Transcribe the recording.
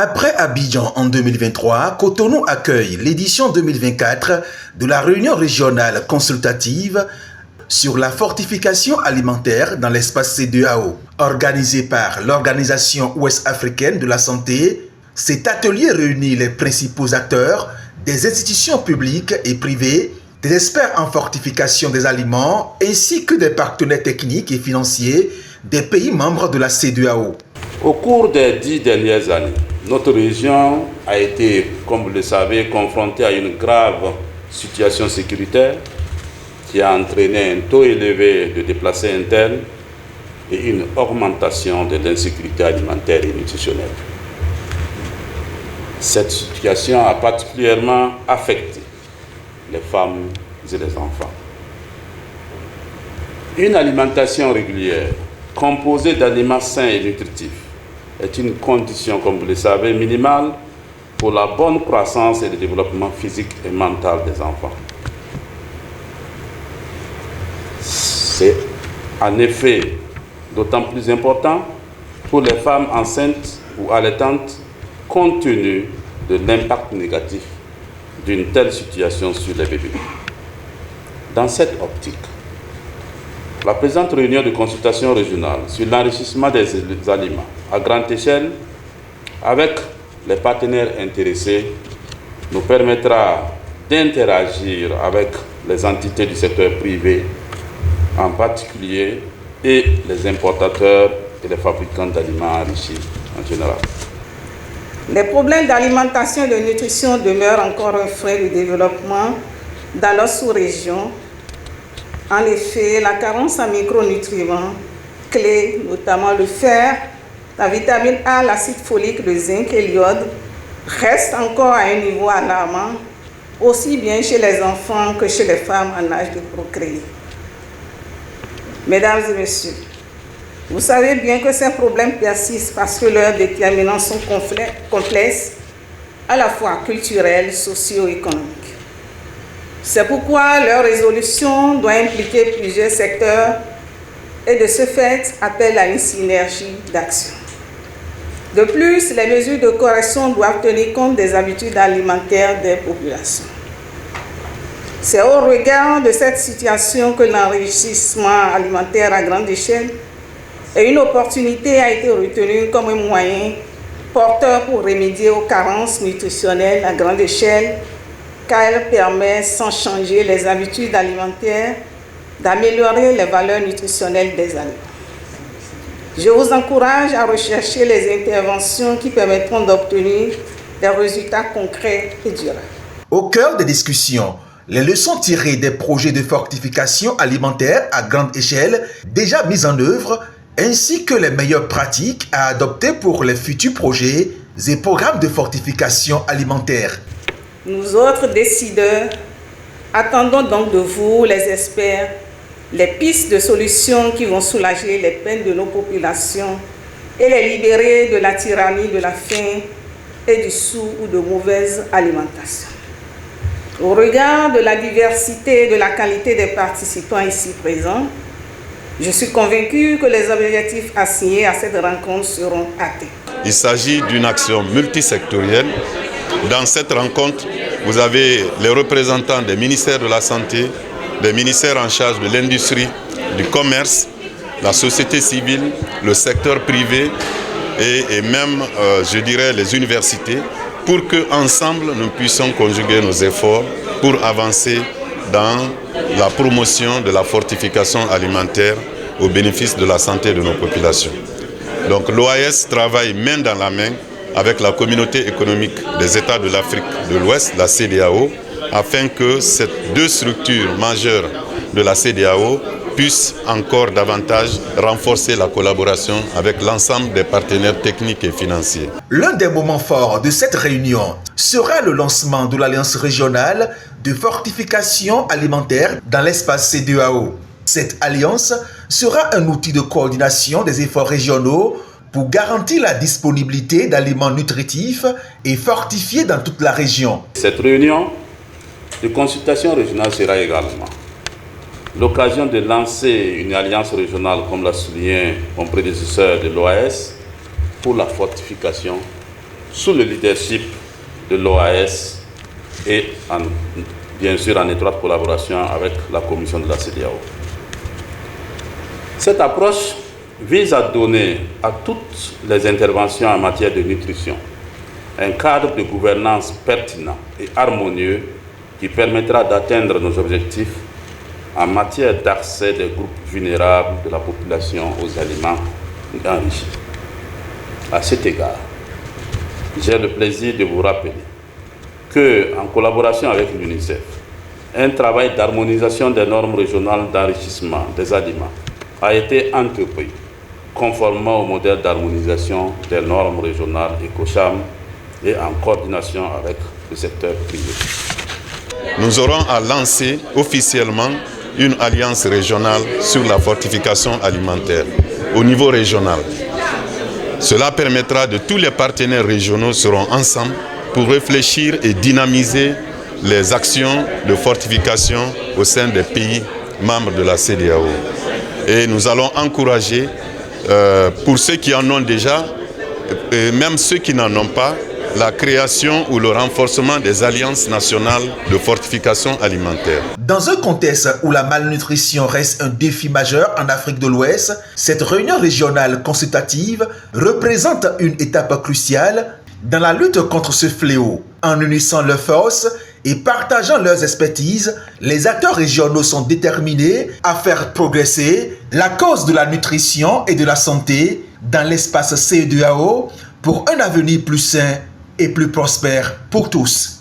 Après Abidjan en 2023, Cotonou accueille l'édition 2024 de la réunion régionale consultative sur la fortification alimentaire dans l'espace CEDEAO. Organisé par l'Organisation ouest-africaine de la santé, cet atelier réunit les principaux acteurs des institutions publiques et privées, des experts en fortification des aliments ainsi que des partenaires techniques et financiers des pays membres de la CEDEAO. Au cours des 10 dernières années, notre région a été, comme vous le savez, confrontée à une grave situation sécuritaire qui a entraîné un taux élevé de déplacés internes et une augmentation de l'insécurité alimentaire et nutritionnelle. Cette situation a particulièrement affecté les femmes et les enfants. Une alimentation régulière, composée d'aliments sains et nutritifs, est une condition, comme vous le savez, minimale pour la bonne croissance et le développement physique et mental des enfants. C'est en effet d'autant plus important pour les femmes enceintes ou allaitantes compte tenu de l'impact négatif d'une telle situation sur les bébés. Dans cette optique, la présente réunion de consultation régionale sur l'enrichissement des aliments à grande échelle avec les partenaires intéressés nous permettra d'interagir avec les entités du secteur privé en particulier et les importateurs et les fabricants d'aliments enrichis en général. Les problèmes d'alimentation et de nutrition demeurent encore un frein de développement dans la sous-région. En effet, la carence en micronutriments clés, notamment le fer, la vitamine A, l'acide folique, le zinc et l'iode, reste encore à un niveau alarmant, aussi bien chez les enfants que chez les femmes en âge de procréer. Mesdames et messieurs, vous savez bien que ces problèmes persistent parce que leurs déterminants sont complexes, à la fois culturels, socio-économiques. C'est pourquoi leur résolution doit impliquer plusieurs secteurs et de ce fait appelle à une synergie d'action. De plus, les mesures de correction doivent tenir compte des habitudes alimentaires des populations. C'est au regard de cette situation que l'enrichissement alimentaire à grande échelle et une opportunité a été retenue comme un moyen porteur pour remédier aux carences nutritionnelles à grande échelle, car elle permet, sans changer les habitudes alimentaires, d'améliorer les valeurs nutritionnelles des aliments. Je vous encourage à rechercher les interventions qui permettront d'obtenir des résultats concrets et durables. Au cœur des discussions, les leçons tirées des projets de fortification alimentaire à grande échelle déjà mis en œuvre, ainsi que les meilleures pratiques à adopter pour les futurs projets et programmes de fortification alimentaire. Nous autres décideurs, attendons donc de vous, les experts, les pistes de solutions qui vont soulager les peines de nos populations et les libérer de la tyrannie de la faim et du sous ou de mauvaise alimentation. Au regard de la diversité et de la qualité des participants ici présents, je suis convaincu que les objectifs assignés à cette rencontre seront atteints. Il s'agit d'une action multisectorielle. Dans cette rencontre, vous avez les représentants des ministères de la Santé, des ministères en charge de l'industrie, du commerce, la société civile, le secteur privé et même, je dirais, les universités, pour qu'ensemble, nous puissions conjuguer nos efforts pour avancer dans la promotion de la fortification alimentaire au bénéfice de la santé de nos populations. Donc l'OAS travaille main dans la main avec la communauté économique des États de l'Afrique de l'Ouest, la CEDEAO, afin que ces deux structures majeures de la CEDEAO puissent encore davantage renforcer la collaboration avec l'ensemble des partenaires techniques et financiers. L'un des moments forts de cette réunion sera le lancement de l'Alliance régionale de fortification alimentaire dans l'espace CEDEAO. Cette alliance sera un outil de coordination des efforts régionaux pour garantir la disponibilité d'aliments nutritifs et fortifiés dans toute la région. Cette réunion de consultation régionale sera également l'occasion de lancer une alliance régionale, comme l'a souligné mon prédécesseur de l'OAS, pour la fortification sous le leadership de l'OAS et bien sûr en étroite collaboration avec la commission de la CEDEAO. Cette approche vise à donner à toutes les interventions en matière de nutrition un cadre de gouvernance pertinent et harmonieux qui permettra d'atteindre nos objectifs en matière d'accès des groupes vulnérables de la population aux aliments enrichis. À cet égard, j'ai le plaisir de vous rappeler que, en collaboration avec l'UNICEF, un travail d'harmonisation des normes régionales d'enrichissement des aliments a été entrepris conformément au modèle d'harmonisation des normes régionales ECOCHAM et en coordination avec le secteur privé. Nous aurons à lancer officiellement une alliance régionale sur la fortification alimentaire au niveau régional. Cela permettra de tous les partenaires régionaux seront ensemble pour réfléchir et dynamiser les actions de fortification au sein des pays membres de la CEDEAO. Et nous allons encourager, pour ceux qui en ont déjà, et même ceux qui n'en ont pas, la création ou le renforcement des alliances nationales de fortification alimentaire. Dans un contexte où la malnutrition reste un défi majeur en Afrique de l'Ouest, cette réunion régionale consultative représente une étape cruciale dans la lutte contre ce fléau. En unissant leurs forces et partageant leurs expertises, les acteurs régionaux sont déterminés à faire progresser la cause de la nutrition et de la santé dans l'espace CEDEAO pour un avenir plus sain et plus prospère pour tous.